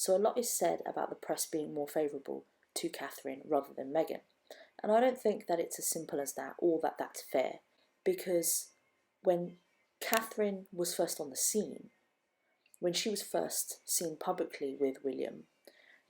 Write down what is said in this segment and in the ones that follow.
So a lot is said about the press being more favourable to Catherine rather than Meghan. And I don't think that it's as simple as that, or that that's fair, because when Catherine was first on the scene, when she was first seen publicly with William,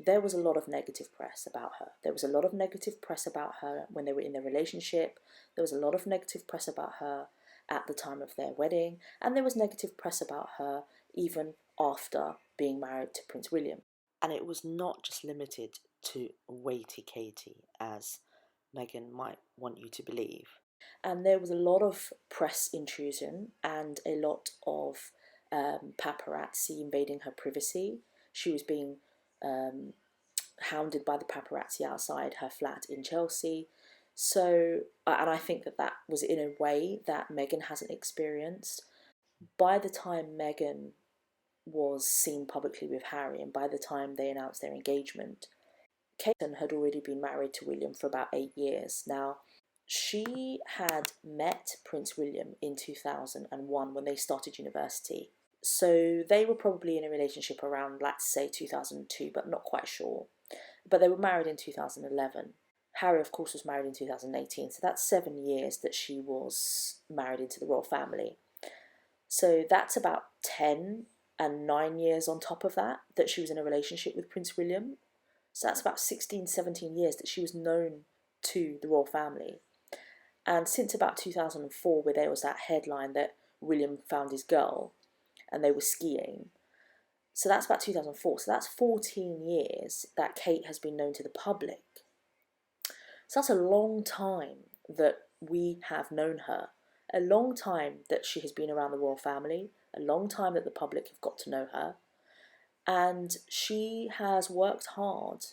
there was a lot of negative press about her. There was a lot of negative press about her when they were in their relationship. There was a lot of negative press about her at the time of their wedding. And there was negative press about her even after being married to Prince William. And it was not just limited to weighty Katie, as Meghan might want you to believe. And there was a lot of press intrusion and a lot of paparazzi invading her privacy. She was being hounded by the paparazzi outside her flat in Chelsea. So, and I think that that was in a way that Meghan hasn't experienced. By the time Meghan was seen publicly with Harry, and by the time they announced their engagement, Kate had already been married to William for about 8 years. Now, she had met Prince William in 2001 when they started university. So they were probably in a relationship around, let's say, 2002, but not quite sure. But they were married in 2011. Harry, of course, was married in 2018, so that's 7 years that she was married into the royal family. So that's about 10 and 9 years on top of that she was in a relationship with Prince William. So that's about 16, 17 years that she was known to the royal family. And since about 2004, where there was that headline that William found his girl and they were skiing. So that's about 2004. So that's 14 years that Kate has been known to the public. So that's a long time that we have known her. A long time that she has been around the royal family. A long time that the public have got to know her. And she has worked hard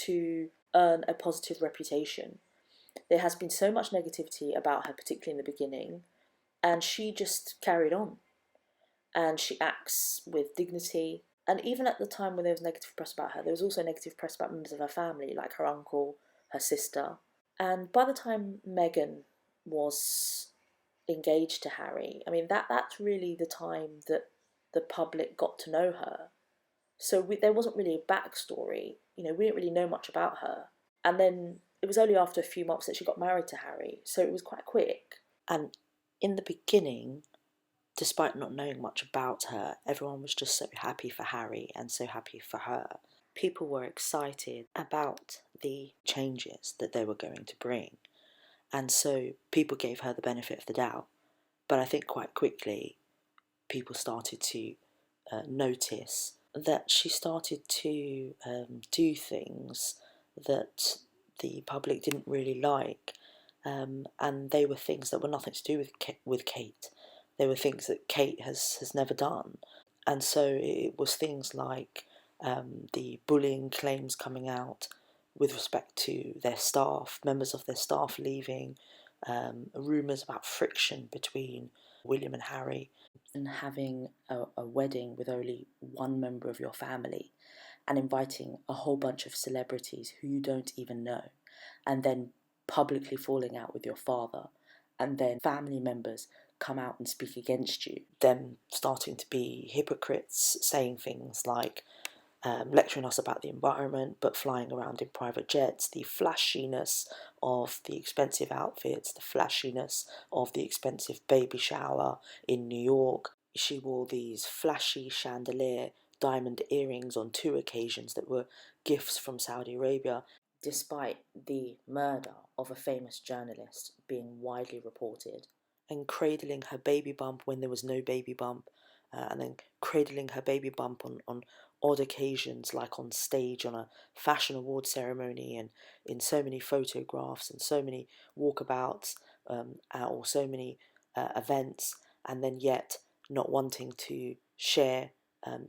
to earn a positive reputation. There has been so much negativity about her, particularly in the beginning, and she just carried on. And she acts with dignity. And even at the time when there was negative press about her, there was also negative press about members of her family, like her uncle, her sister. And by the time Meghan was engaged to Harry, I mean, that's really the time that the public got to know her. So there wasn't really a backstory. We didn't really know much about her. And then it was only after a few months that she got married to Harry. So it was quite quick. And in the beginning, despite not knowing much about her, everyone was just so happy for Harry and so happy for her. People were excited about the changes that they were going to bring. And so people gave her the benefit of the doubt. But I think quite quickly, people started to notice that she started to do things that the public didn't really like. And they were things that were nothing to do with Kate. They were things that Kate has never done. And so it was things like the bullying claims coming out with respect to their staff, members of their staff leaving, rumours about friction between William and Harry, and having a wedding with only one member of your family and inviting a whole bunch of celebrities who you don't even know, and then publicly falling out with your father, and then family members come out and speak against you. Them starting to be hypocrites, saying things like lecturing us about the environment but flying around in private jets, the flashiness of the expensive outfits, the flashiness of the expensive baby shower in New York. She wore these flashy chandelier diamond earrings on 2 occasions that were gifts from Saudi Arabia, despite the murder of a famous journalist being widely reported. And cradling her baby bump when there was no baby bump, and then cradling her baby bump on odd occasions, like on stage on a fashion award ceremony, and in so many photographs and so many walkabouts, or so many events, and then yet not wanting to share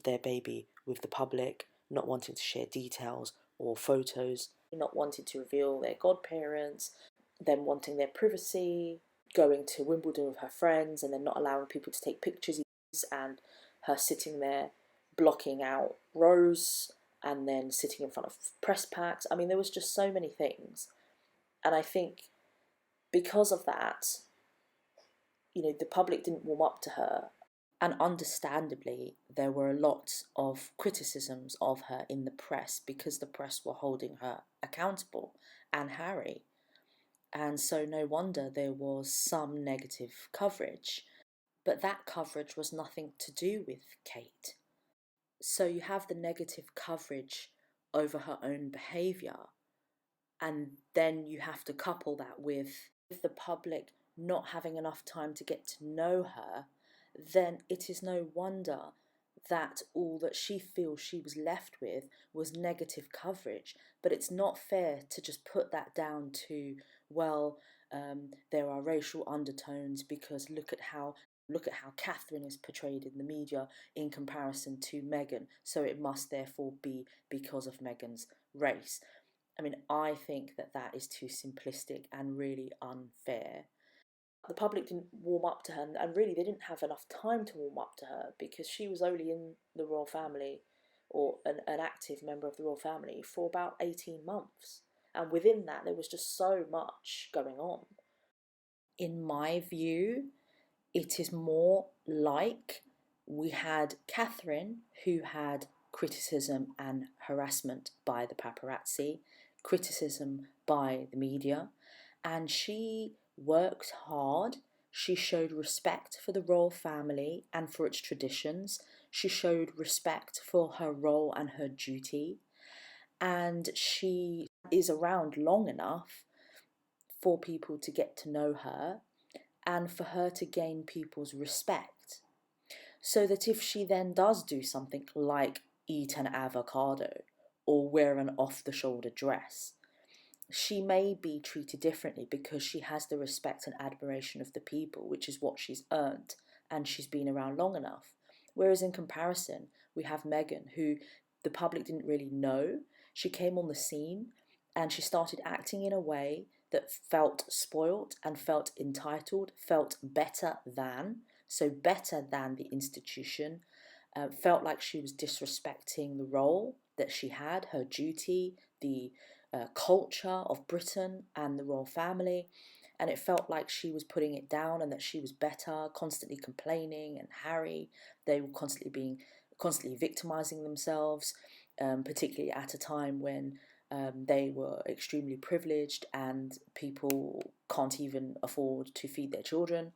their baby with the public, not wanting to share details or photos, not wanting to reveal their godparents, them wanting their privacy, going to Wimbledon with her friends and then not allowing people to take pictures, and her sitting there blocking out rows and then sitting in front of press packs. I mean, there was just so many things. And I think because of that, the public didn't warm up to her. And understandably, there were a lot of criticisms of her in the press because the press were holding her accountable, and Harry. And so no wonder there was some negative coverage. But that coverage was nothing to do with Kate. So you have the negative coverage over her own behaviour, and then you have to couple that with the public not having enough time to get to know her, then it is no wonder that all that she feels she was left with was negative coverage. But it's not fair to just put that down to, well, there are racial undertones because look at how Catherine is portrayed in the media in comparison to Meghan, so it must therefore be because of Meghan's race. I mean, I think that that is too simplistic and really unfair. The public didn't warm up to her, and really they didn't have enough time to warm up to her because she was only in the royal family, or an active member of the royal family, for about 18 months. And within that, there was just so much going on. In my view, it is more like we had Catherine, who had criticism and harassment by the paparazzi, criticism by the media, and she worked hard. She showed respect for the royal family and for its traditions. She showed respect for her role and her duty. And she is around long enough for people to get to know her and for her to gain people's respect. So that if she then does do something like eat an avocado or wear an off the shoulder dress, she may be treated differently because she has the respect and admiration of the people, which is what she's earned, and she's been around long enough. Whereas in comparison, we have Meghan, who the public didn't really know. She came on the scene and she started acting in a way that felt spoilt and felt entitled, felt better than, so better than the institution, felt like she was disrespecting the role that she had, her duty, the culture of Britain and the royal family, and it felt like she was putting it down and that she was better, constantly complaining. And Harry, they were constantly victimizing themselves, particularly at a time when they were extremely privileged and people can't even afford to feed their children.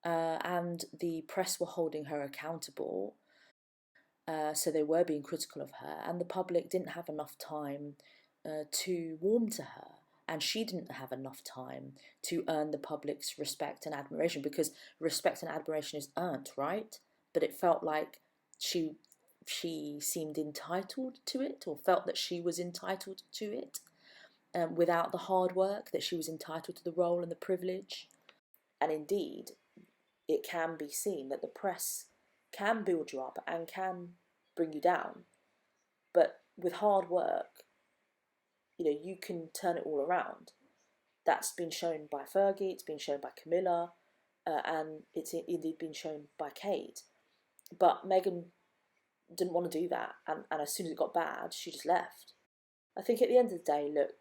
And the press were holding her accountable, so they were being critical of her, and the public didn't have enough time to warm to her. And she didn't have enough time to earn the public's respect and admiration, because respect and admiration is earned, right? But it felt like she seemed entitled to it, or felt that she was entitled to it, without the hard work, that she was entitled to the role and the privilege. And indeed, it can be seen that the press can build you up and can bring you down, but with hard work, you can turn it all around. That's been shown by Fergie, it's been shown by Camilla, and it's indeed been shown by Kate. But Meghan didn't want to do that, and as soon as it got bad, she just left. I think at the end of the day, look,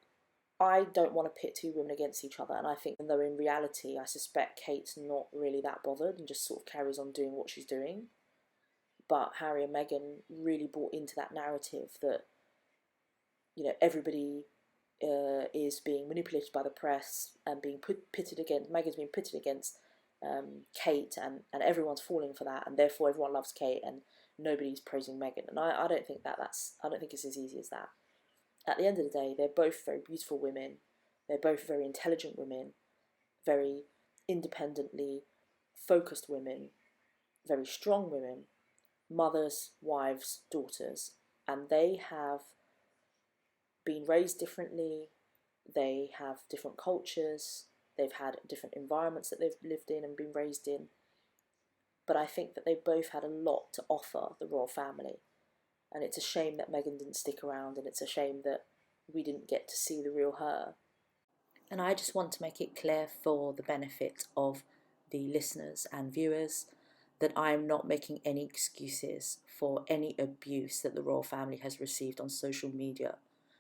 I don't want to pit two women against each other, and I think, though in reality, I suspect Kate's not really that bothered and just sort of carries on doing what she's doing. But Harry and Meghan really bought into that narrative that, everybody is being manipulated by the press and being pitted against. Meghan's being pitted against Kate, and everyone's falling for that, and therefore everyone loves Kate and nobody's praising Meghan. And I don't think I don't think it's as easy as that. At the end of the day, they're both very beautiful women. They're both very intelligent women, very independently focused women, very strong women, mothers, wives, daughters, and they have been raised differently. They have different cultures. They've had different environments that they've lived in and been raised in. But I think that they both had a lot to offer the royal family. And it's a shame that Meghan didn't stick around, and it's a shame that we didn't get to see the real her. And I just want to make it clear, for the benefit of the listeners and viewers, that I am not making any excuses for any abuse that the royal family has received on social media.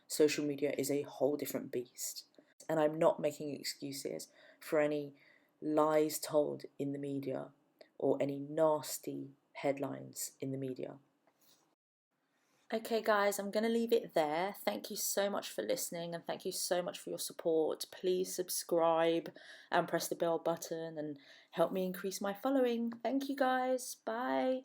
Social media is a whole different beast. And I'm not making excuses for any lies told in the media or any nasty headlines in the media. Okay guys, I'm going to leave it there. Thank you so much for listening, and thank you so much for your support. Please subscribe and press the bell button and help me increase my following. Thank you guys. Bye.